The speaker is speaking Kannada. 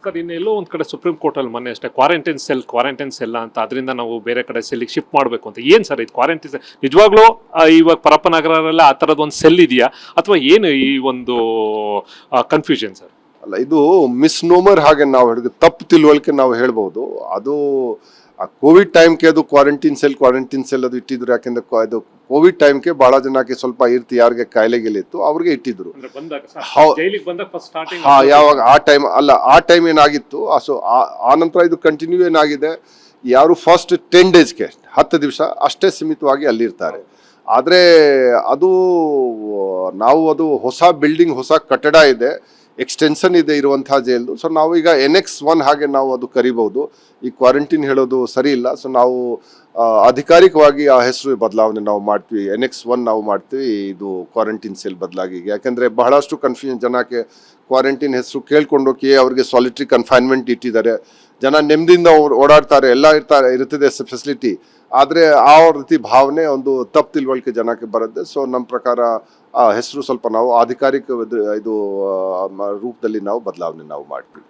ಸರ್ ಇನ್ನೆಲ್ಲೋ ಒಂದು ಕಡೆ ಸುಪ್ರೀಂ ಕೋರ್ಟಲ್ಲಿ ಮೊನ್ನೆ ಅಷ್ಟೇ ಕ್ವಾರಂಟೈನ್ ಸೆಲ್ ಅಂತ ಅದರಿಂದ ನಾವು ಬೇರೆ ಕಡೆ ಸೆಲ್ಲಿಗೆ ಶಿಫ್ಟ್ ಮಾಡಬೇಕು ಅಂತ. ಏನು ಸರ್ ಇದು ಕ್ವಾರಂಟೈನ್ ಸೆಲ್ ನಿಜವಾಗ್ಲೂ ಇವಾಗ ಪರಪ್ಪನಗರಲ್ಲ ಆ ಥರದ್ದು ಒಂದು ಸೆಲ್ ಇದೆಯಾ ಅಥವಾ ಏನು ಈ ಒಂದು ಕನ್ಫ್ಯೂಷನ್ ಸರ್? ಅಲ್ಲ, ಇದು ಮಿಸ್ನೋಮರ್ ಹಾಗೆ ನಾವು ಹೇಳಿದ್ರೆ ತಪ್ಪು ತಿಳುವಳಿಕೆ ನಾವು ಹೇಳ್ಬೋದು. ಅದು ಕೋವಿಡ್ ಟೈಮ್ಗೆ ಅದು ಕ್ವಾರಂಟೈನ್ ಸೆಲ್ ಅದು ಇಟ್ಟಿದ್ರು. ಯಾಕೆಂದ್ರೆ ಅದು ಕೋವಿಡ್ ಟೈಮ್ಗೆ ಬಹಳ ಜನಕ್ಕೆ ಸ್ವಲ್ಪ ಯಾರಿಗೆ ಕಾಯಿಲೆಗಳಿತ್ತು ಅವ್ರಿಗೆ ಇಟ್ಟಿದ್ರು. ಯಾವಾಗ ಆ ಟೈಮ್ ಏನಾಗಿತ್ತು, ಸೊ ಆ ನಂತರ ಇದು ಕಂಟಿನ್ಯೂ ಏನಾಗಿದೆ, ಯಾರು ಫಸ್ಟ್ 10 ಡೇಸ್ಗೆ 10 ದಿವಸ ಅಷ್ಟೇ ಸೀಮಿತವಾಗಿ ಅಲ್ಲಿರ್ತಾರೆ. ಆದರೆ ಅದು ಹೊಸ ಬಿಲ್ಡಿಂಗ್, ಹೊಸ ಕಟ್ಟಡ ಇದೆ, ಎಕ್ಸ್ಟೆನ್ಷನ್ ಇದೆ ಇರುವಂತಹ ಜೈಲ್ದು. ಸೊ ನಾವು ಈಗ NX1 ಹಾಗೆ ನಾವು ಅದು ಕರಿಬಹುದು. ಈ ಕ್ವಾರಂಟೈನ್ ಹೇಳೋದು ಸರಿ ಇಲ್ಲ. ಸೊ ನಾವು ಅಧಿಕಾರಿಕವಾಗಿ ಆ ಹೆಸರು ಬದಲಾವಣೆ ನಾವು ಮಾಡ್ತೀವಿ, NX1 ನಾವು ಮಾಡ್ತೀವಿ, ಇದು ಕ್ವಾರಂಟೈನ್ ಸೆಲ್ ಬದಲಾಗಿ. ಯಾಕಂದ್ರೆ ಬಹಳಷ್ಟು ಕನ್ಫ್ಯೂಷನ್, ಜನಕ್ಕೆ ಕ್ವಾರಂಟೈನ್ ಹೆಸರು ಕೇಳ್ಕೊಂಡೋಗಿ ಅವ್ರಿಗೆ ಸಾಲಿಟರಿ ಕನ್ಫೈನ್ಮೆಂಟ್ ಇಟ್ಟಿದ್ದಾರೆ. ಜನ ನೆಮ್ಮದಿಯಿಂದ ಓಡಾಡ್ತಾರೆ, ಎಲ್ಲ ಇರ್ತದೆ ಫೆಸಿಲಿಟಿ. ಆದರೆ ಆ ರೀತಿ ಭಾವನೆ ಒಂದು ತಪ್ಪು ತಿಳುವಳಿಕೆ ಜನಕ್ಕೆ ಬರುತ್ತೆ. ಸೊ ನಮ್ಮ ಪ್ರಕಾರ ಆ ಹೆಸರು ಸ್ವಲ್ಪ ನಾವು ಅಧಿಕಾರಿಕ ರೂಪದಲ್ಲಿ ನಾವು ಬದಲಾವಣೆ ನಾವು ಮಾಡ್ತೀವಿ.